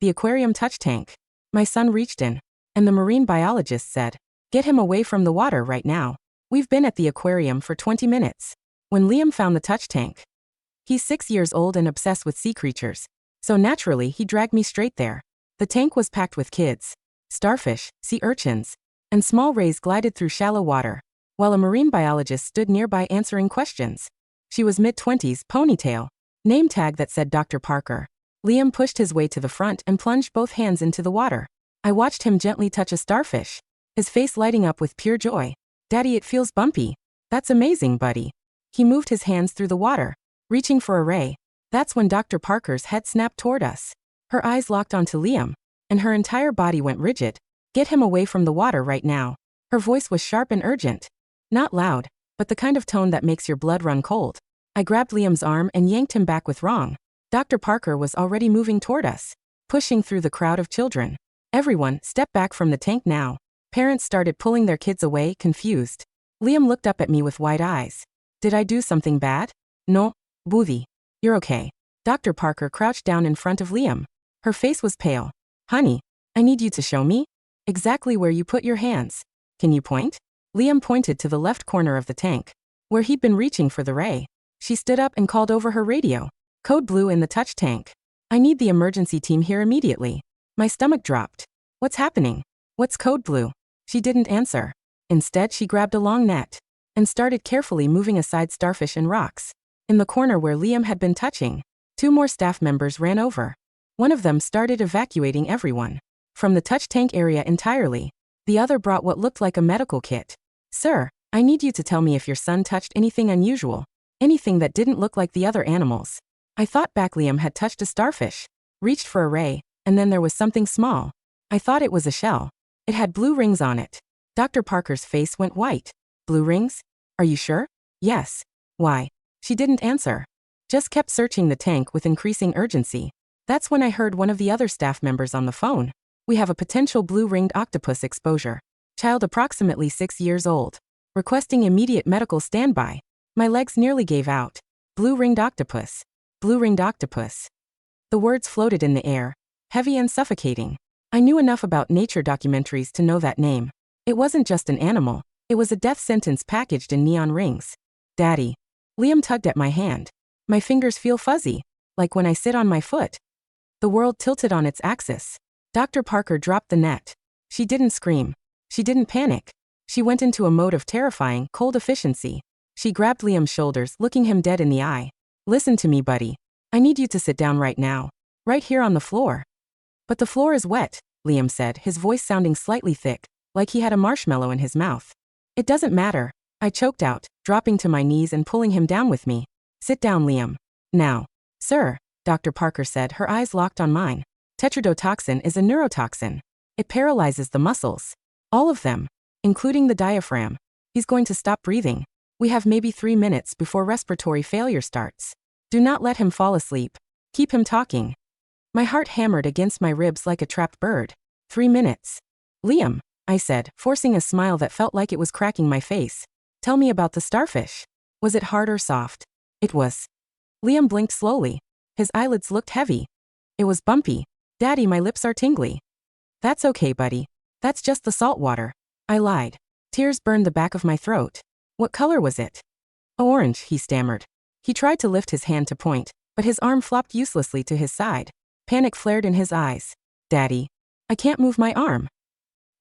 The aquarium touch tank. My son reached in, and the marine biologist said, "Get him away from the water right now. We've been at the aquarium for 20 minutes. When Liam found the touch tank. He's 6 years old and obsessed with sea creatures, so naturally he dragged me straight there. The tank was packed with kids, starfish, sea urchins, and small rays glided through shallow water, while a marine biologist stood nearby answering questions. She was mid-20s, ponytail, name tag that said Dr. Parker. Liam pushed his way to the front and plunged both hands into the water. I watched him gently touch a starfish, his face lighting up with pure joy. "Daddy, it feels bumpy." "That's amazing, buddy." He moved his hands through the water, reaching for a ray. That's when Dr. Parker's head snapped toward us. Her eyes locked onto Liam, and her entire body went rigid. "Get him away from the water right now." Her voice was sharp and urgent. Not loud, but the kind of tone that makes your blood run cold. I grabbed Liam's arm and yanked him back with wrong. Dr. Parker was already moving toward us, pushing through the crowd of children. "Everyone, step back from the tank now." Parents started pulling their kids away, confused. Liam looked up at me with wide eyes. "Did I do something bad?" "No, Buddy. You're okay." Dr. Parker crouched down in front of Liam. Her face was pale. "Honey, I need you to show me exactly where you put your hands. Can you point?" Liam pointed to the left corner of the tank, where he'd been reaching for the ray. She stood up and called over her radio. "Code blue in the touch tank. I need the emergency team here immediately." My stomach dropped. "What's happening? What's code blue?" She didn't answer. Instead, she grabbed a long net and started carefully moving aside starfish and rocks. In the corner where Liam had been touching, 2 more staff members ran over. One of them started evacuating everyone from the touch tank area entirely. The other brought what looked like a medical kit. "Sir, I need you to tell me if your son touched anything unusual, anything that didn't look like the other animals." I thought back. Liam had touched a starfish, reached for a ray, and then there was something small. I thought it was a shell. It had blue rings on it. Dr. Parker's face went white. "Blue rings? Are you sure?" "Yes." "Why?" She didn't answer, just kept searching the tank with increasing urgency. That's when I heard one of the other staff members on the phone. "We have a potential blue-ringed octopus exposure. Child approximately 6 years old. Requesting immediate medical standby." My legs nearly gave out. Blue-ringed octopus. Blue-ringed octopus. The words floated in the air, heavy and suffocating. I knew enough about nature documentaries to know that name. It wasn't just an animal, it was a death sentence packaged in neon rings. "Daddy." Liam tugged at my hand. My fingers feel fuzzy, like when I sit on my foot. The world tilted on its axis. Dr. Parker dropped the net. She didn't scream. She didn't panic. She went into a mode of terrifying, cold efficiency. She grabbed Liam's shoulders, looking him dead in the eye. "Listen to me, buddy. I need you to sit down right now. Right here on the floor." "But the floor is wet," Liam said, his voice sounding slightly thick, like he had a marshmallow in his mouth. "It doesn't matter," I choked out, dropping to my knees and pulling him down with me. "Sit down, Liam. Now." "Sir," Dr. Parker said, her eyes locked on mine. "Tetrodotoxin is a neurotoxin. It paralyzes the muscles. All of them, including the diaphragm. He's going to stop breathing. We have maybe 3 minutes before respiratory failure starts. Do not let him fall asleep. Keep him talking." My heart hammered against my ribs like a trapped bird. 3 minutes. "Liam," I said, forcing a smile that felt like it was cracking my face. "Tell me about the starfish. Was it hard or soft?" "It was." Liam blinked slowly. His eyelids looked heavy. "It was bumpy." "Daddy, my lips are tingly." "That's okay, buddy. That's just the salt water." I lied. Tears burned the back of my throat. "What color was it?" "Orange," he stammered. He tried to lift his hand to point, but his arm flopped uselessly to his side. Panic flared in his eyes. "Daddy, I can't move my arm."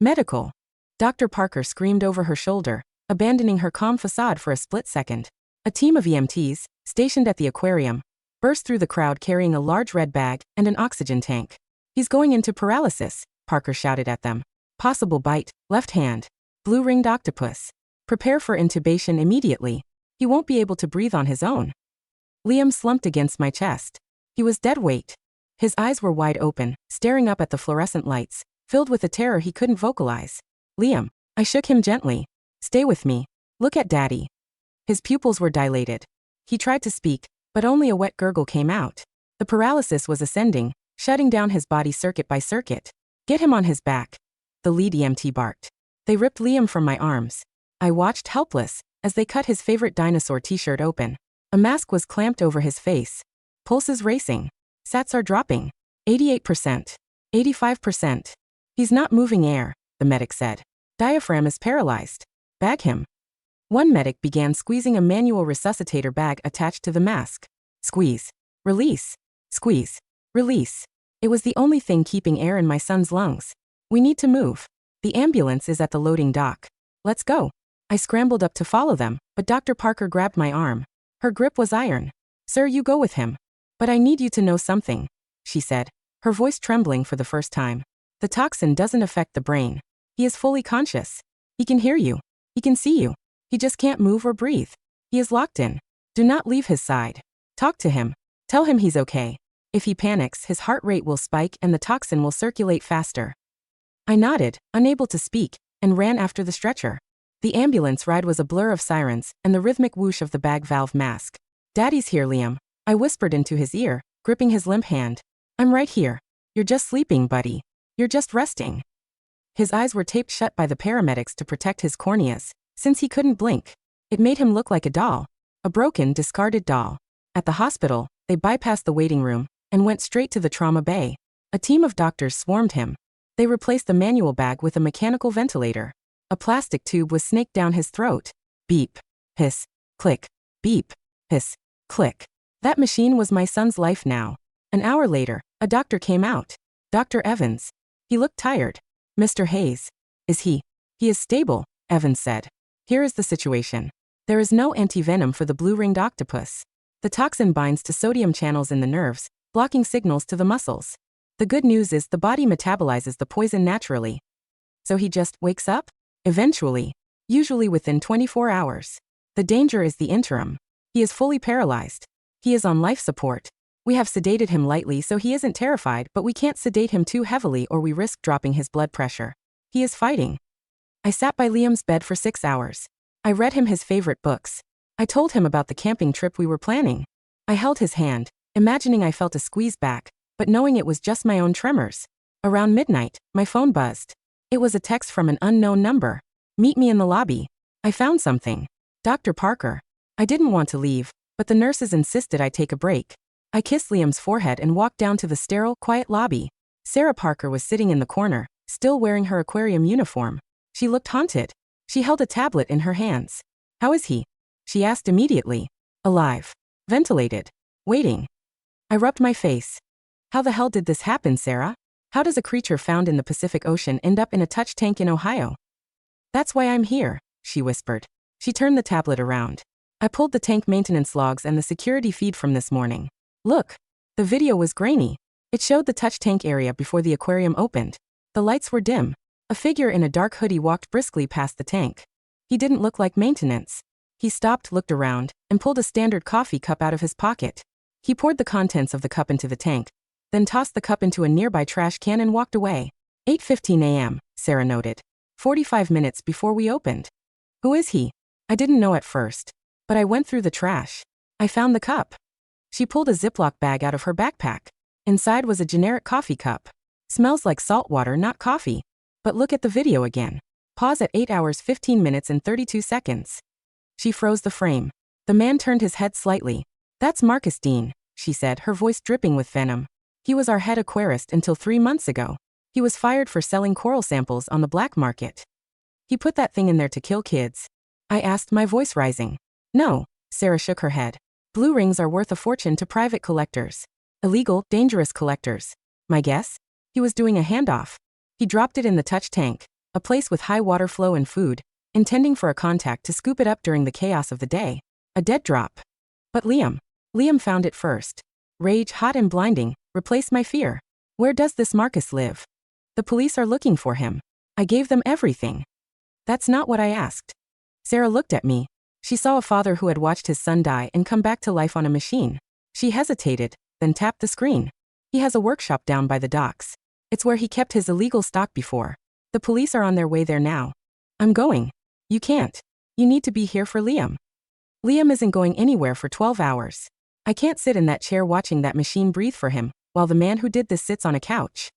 "Medical." Dr. Parker screamed over her shoulder, abandoning her calm facade for a split second. A team of EMTs, stationed at the aquarium, burst through the crowd carrying a large red bag and an oxygen tank. "He's going into paralysis," Parker shouted at them. "Possible bite, left hand. Blue-ringed octopus. Prepare for intubation immediately. He won't be able to breathe on his own." Liam slumped against my chest. He was dead weight. His eyes were wide open, staring up at the fluorescent lights, filled with a terror he couldn't vocalize. "Liam." I shook him gently. "Stay with me. Look at Daddy." His pupils were dilated. He tried to speak, but only a wet gurgle came out. The paralysis was ascending, shutting down his body circuit by circuit. "Get him on his back," the lead EMT barked. They ripped Liam from my arms. I watched helpless as they cut his favorite dinosaur t-shirt open. A mask was clamped over his face. Pulses racing. Sats are dropping. 88%. 85%. He's not moving air, the medic said. Diaphragm is paralyzed. Bag him. One medic began squeezing a manual resuscitator bag attached to the mask. Squeeze. Release. Squeeze. Release. It was the only thing keeping air in my son's lungs. We need to move. The ambulance is at the loading dock. Let's go. I scrambled up to follow them, but Dr. Parker grabbed my arm. Her grip was iron. Sir, you go with him. But I need you to know something, she said, her voice trembling for the first time. The toxin doesn't affect the brain. He is fully conscious. He can hear you. He can see you. He just can't move or breathe. He is locked in. Do not leave his side. Talk to him. Tell him he's okay. If he panics, his heart rate will spike and the toxin will circulate faster. I nodded, unable to speak, and ran after the stretcher. The ambulance ride was a blur of sirens and the rhythmic whoosh of the bag valve mask. Daddy's here, Liam. I whispered into his ear, gripping his limp hand. I'm right here. You're just sleeping, buddy. You're just resting. His eyes were taped shut by the paramedics to protect his corneas, since he couldn't blink. It made him look like a doll. A broken, discarded doll. At the hospital, they bypassed the waiting room and went straight to the trauma bay. A team of doctors swarmed him. They replaced the manual bag with a mechanical ventilator. A plastic tube was snaked down his throat. Beep. Hiss. Click. Beep. Hiss. Click. That machine was my son's life now. An hour later, a doctor came out. Dr. Evans. He looked tired. Mr. Hayes. Is he? He is stable, Evans said. Here is the situation. There is no antivenom for the blue-ringed octopus. The toxin binds to sodium channels in the nerves, blocking signals to the muscles. The good news is the body metabolizes the poison naturally. So he just wakes up? Eventually. Usually within 24 hours. The danger is the interim. He is fully paralyzed. He is on life support. We have sedated him lightly so he isn't terrified, but we can't sedate him too heavily or we risk dropping his blood pressure. He is fighting. I sat by Liam's bed for 6 hours. I read him his favorite books. I told him about the camping trip we were planning. I held his hand, imagining I felt a squeeze back, but knowing it was just my own tremors. Around midnight, my phone buzzed. It was a text from an unknown number. Meet me in the lobby. I found something. Dr. Parker. I didn't want to leave, but the nurses insisted I take a break. I kissed Liam's forehead and walked down to the sterile, quiet lobby. Sarah Parker was sitting in the corner, still wearing her aquarium uniform. She looked haunted. She held a tablet in her hands. How is he? She asked immediately. Alive. Ventilated. Waiting. I rubbed my face. How the hell did this happen, Sarah? How does a creature found in the Pacific Ocean end up in a touch tank in Ohio? That's why I'm here, she whispered. She turned the tablet around. I pulled the tank maintenance logs and the security feed from this morning. Look. The video was grainy. It showed the touch tank area before the aquarium opened. The lights were dim. A figure in a dark hoodie walked briskly past the tank. He didn't look like maintenance. He stopped, looked around, and pulled a standard coffee cup out of his pocket. He poured the contents of the cup into the tank, then tossed the cup into a nearby trash can and walked away. 8:15 a.m., Sarah noted. 45 minutes before we opened. Who is he? I didn't know at first. But I went through the trash. I found the cup. She pulled a Ziploc bag out of her backpack. Inside was a generic coffee cup. Smells like salt water, not coffee. But look at the video again. Pause at 8 hours 15 minutes and 32 seconds. She froze the frame. The man turned his head slightly. That's Marcus Dean, she said, her voice dripping with venom. He was our head aquarist until 3 months ago. He was fired for selling coral samples on the black market. He put that thing in there to kill kids. I asked, my voice rising. No, Sarah shook her head. Blue rings are worth a fortune to private collectors. Illegal, dangerous collectors. My guess? He was doing a handoff. He dropped it in the touch tank, a place with high water flow and food, intending for a contact to scoop it up during the chaos of the day. A dead drop. But Liam found it first. Rage, hot and blinding, replaced my fear. Where does this Marcus live? The police are looking for him. I gave them everything. That's not what I asked. Sarah looked at me. She saw a father who had watched his son die and come back to life on a machine. She hesitated, then tapped the screen. He has a workshop down by the docks. It's where he kept his illegal stock before. The police are on their way there now. I'm going. You can't. You need to be here for Liam. Liam isn't going anywhere for 12 hours. I can't sit in that chair watching that machine breathe for him, while the man who did this sits on a couch.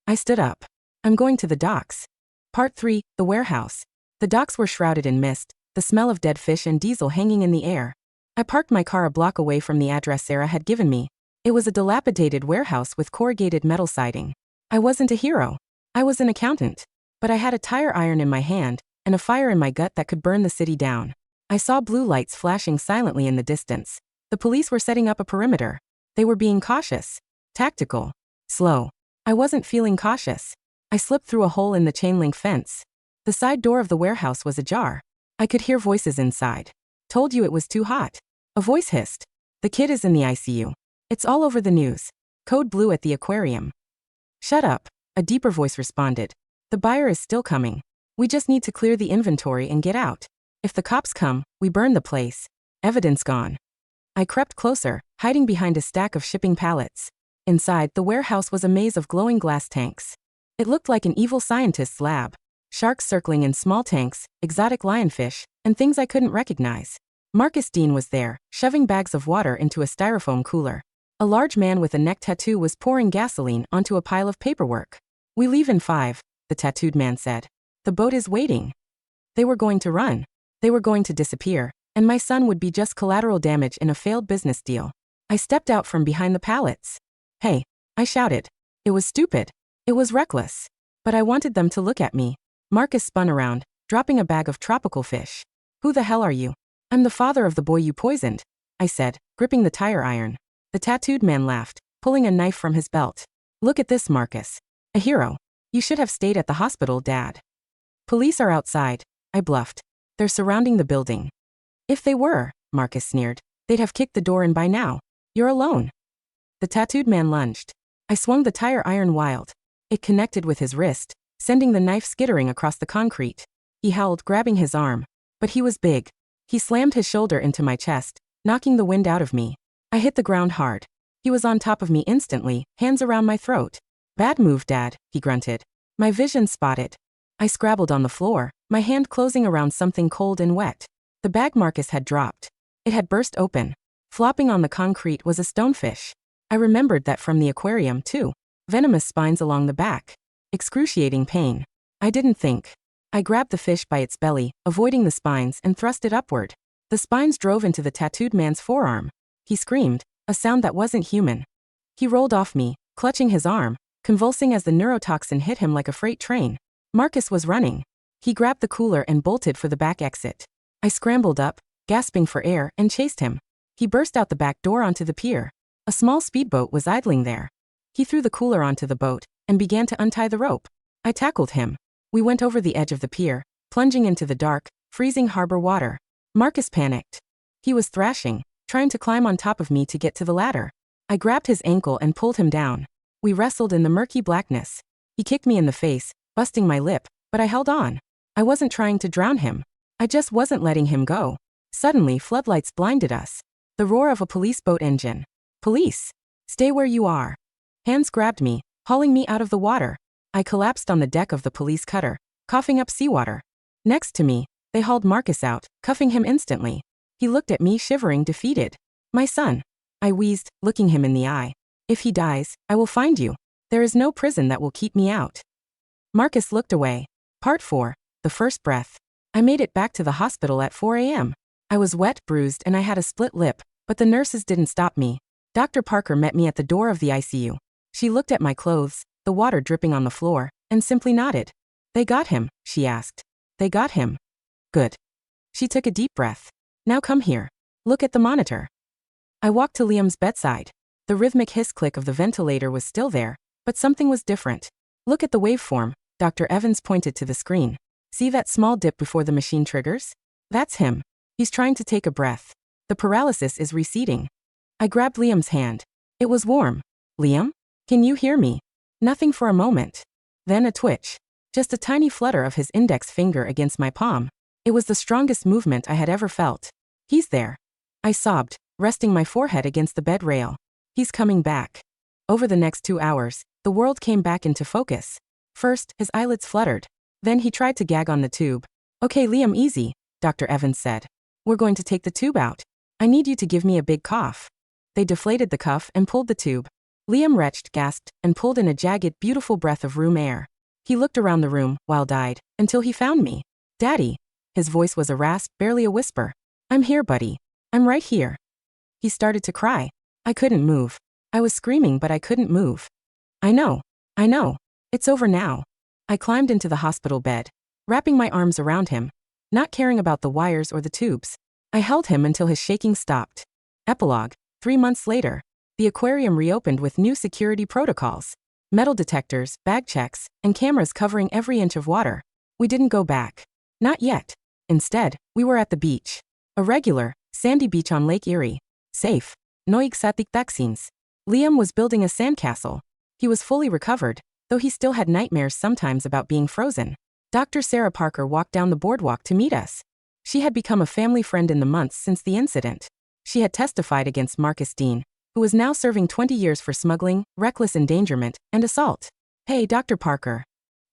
I stood up. I'm going to the docks. Part 3, the warehouse. The docks were shrouded in mist, the smell of dead fish and diesel hanging in the air. I parked my car a block away from the address Sarah had given me. It was a dilapidated warehouse with corrugated metal siding. I wasn't a hero. I was an accountant. But I had a tire iron in my hand, and a fire in my gut that could burn the city down. I saw blue lights flashing silently in the distance. The police were setting up a perimeter. They were being cautious, tactical, slow. I wasn't feeling cautious. I slipped through a hole in the chain-link fence. The side door of the warehouse was ajar. I could hear voices inside. Told you it was too hot. A voice hissed. The kid is in the ICU. It's all over the news. Code blue at the aquarium. Shut up, a deeper voice responded. The buyer is still coming. We just need to clear the inventory and get out. If the cops come, we burn the place. Evidence gone. I crept closer, hiding behind a stack of shipping pallets. Inside, the warehouse was a maze of glowing glass tanks. It looked like an evil scientist's lab. Sharks circling in small tanks, exotic lionfish, and things I couldn't recognize. Marcus Dean was there, shoving bags of water into a styrofoam cooler. A large man with a neck tattoo was pouring gasoline onto a pile of paperwork. We leave in 5, the tattooed man said. The boat is waiting. They were going to run. They were going to disappear, and my son would be just collateral damage in a failed business deal. I stepped out from behind the pallets. Hey, I shouted. It was stupid. It was reckless. But I wanted them to look at me. Marcus spun around, dropping a bag of tropical fish. Who the hell are you? I'm the father of the boy you poisoned, I said, gripping the tire iron. The tattooed man laughed, pulling a knife from his belt. Look at this, Marcus. A hero. You should have stayed at the hospital, Dad. Police are outside, I bluffed. They're surrounding the building. If they were, Marcus sneered, they'd have kicked the door in by now. You're alone. The tattooed man lunged. I swung the tire iron wild. It connected with his wrist, sending the knife skittering across the concrete. He howled, grabbing his arm. But he was big. He slammed his shoulder into my chest, knocking the wind out of me. I hit the ground hard. He was on top of me instantly, hands around my throat. Bad move, Dad, he grunted. My vision spotted. I scrabbled on the floor, my hand closing around something cold and wet. The bag Marcus had dropped. It had burst open. Flopping on the concrete was a stonefish. I remembered that from the aquarium, too. Venomous spines along the back. Excruciating pain. I didn't think. I grabbed the fish by its belly, avoiding the spines, and thrust it upward. The spines drove into the tattooed man's forearm. He screamed, a sound that wasn't human. He rolled off me, clutching his arm, convulsing as the neurotoxin hit him like a freight train. Marcus was running. He grabbed the cooler and bolted for the back exit. I scrambled up, gasping for air, and chased him. He burst out the back door onto the pier. A small speedboat was idling there. He threw the cooler onto the boat and began to untie the rope. I tackled him. We went over the edge of the pier, plunging into the dark, freezing harbor water. Marcus panicked. He was thrashing, trying to climb on top of me to get to the ladder. I grabbed his ankle and pulled him down. We wrestled in the murky blackness. He kicked me in the face, busting my lip, but I held on. I wasn't trying to drown him. I just wasn't letting him go. Suddenly, floodlights blinded us. The roar of a police boat engine. Police! Stay where you are. Hands grabbed me, hauling me out of the water. I collapsed on the deck of the police cutter, coughing up seawater. Next to me, they hauled Marcus out, cuffing him instantly. He looked at me, shivering, defeated. My son. I wheezed, looking him in the eye. If he dies, I will find you. There is no prison that will keep me out. Marcus looked away. Part 4. The first breath. I made it back to the hospital at 4 a.m. I was wet, bruised, and I had a split lip, but the nurses didn't stop me. Dr. Parker met me at the door of the ICU. She looked at my clothes, the water dripping on the floor, and simply nodded. They got him, she asked. They got him. Good. She took a deep breath. Now come here. Look at the monitor. I walked to Liam's bedside. The rhythmic hiss-click of the ventilator was still there, but something was different. Look at the waveform, Dr. Evans pointed to the screen. See that small dip before the machine triggers? That's him. He's trying to take a breath. The paralysis is receding. I grabbed Liam's hand. It was warm. Liam? Can you hear me? Nothing for a moment. Then a twitch. Just a tiny flutter of his index finger against my palm. It was the strongest movement I had ever felt. He's there. I sobbed, resting my forehead against the bed rail. He's coming back. Over the next 2 hours, the world came back into focus. First, his eyelids fluttered. Then he tried to gag on the tube. Okay, Liam, easy, Dr. Evans said. We're going to take the tube out. I need you to give me a big cough. They deflated the cuff and pulled the tube. Liam retched, gasped, and pulled in a jagged, beautiful breath of room air. He looked around the room, wild-eyed, until he found me. Daddy. His voice was a rasp, barely a whisper. I'm here, buddy. I'm right here. He started to cry. I couldn't move. I was screaming, but I couldn't move. I know. It's over now. I climbed into the hospital bed, wrapping my arms around him, not caring about the wires or the tubes. I held him until his shaking stopped. Epilogue. 3 months later, the aquarium reopened with new security protocols. Metal detectors, bag checks, and cameras covering every inch of water. We didn't go back. Not yet. Instead, we were at the beach. A regular, sandy beach on Lake Erie. Safe. No vaccines. Liam was building a sandcastle. He was fully recovered, though he still had nightmares sometimes about being frozen. Dr. Sarah Parker walked down the boardwalk to meet us. She had become a family friend in the months since the incident. She had testified against Marcus Dean, who was now serving 20 years for smuggling, reckless endangerment, and assault. "Hey, Dr. Parker."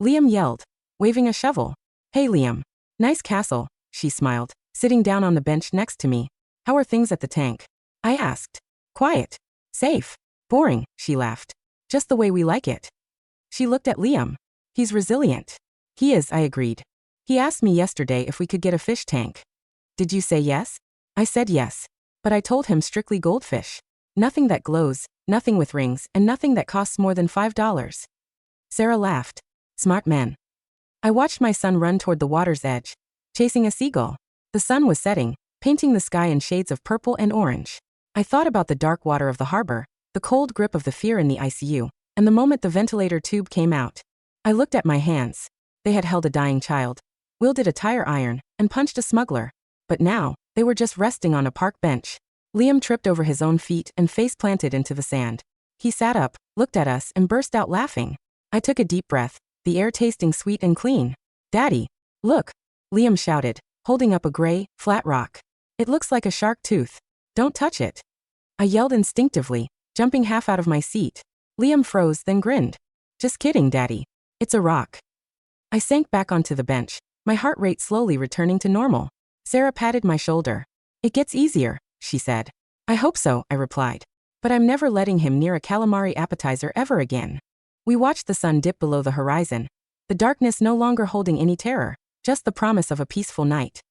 Liam yelled, waving a shovel. "Hey, Liam. Nice castle," she smiled, sitting down on the bench next to me. "How are things at the tank?" I asked. "Quiet. Safe. Boring," she laughed. "Just the way we like it." She looked at Liam. "He's resilient." "He is," I agreed. "He asked me yesterday if we could get a fish tank." "Did you say yes?" I said yes. But I told him strictly goldfish. Nothing that glows, nothing with rings, and nothing that costs more than $5. Sarah laughed. "Smart man." I watched my son run toward the water's edge, chasing a seagull. The sun was setting, painting the sky in shades of purple and orange. I thought about the dark water of the harbor, the cold grip of the fear in the ICU, and the moment the ventilator tube came out. I looked at my hands. They had held a dying child, wielded a tire iron, and punched a smuggler. But now, they were just resting on a park bench. Liam tripped over his own feet and face-planted into the sand. He sat up, looked at us, and burst out laughing. I took a deep breath, the air tasting sweet and clean. "Daddy, look," Liam shouted, holding up a gray, flat rock. "It looks like a shark tooth. Don't touch it." I yelled instinctively, jumping half out of my seat. Liam froze, then grinned. "Just kidding, Daddy. It's a rock." I sank back onto the bench, my heart rate slowly returning to normal. Sarah patted my shoulder. "It gets easier," she said. "I hope so," I replied. "But I'm never letting him near a calamari appetizer ever again." We watched the sun dip below the horizon, the darkness no longer holding any terror, just the promise of a peaceful night.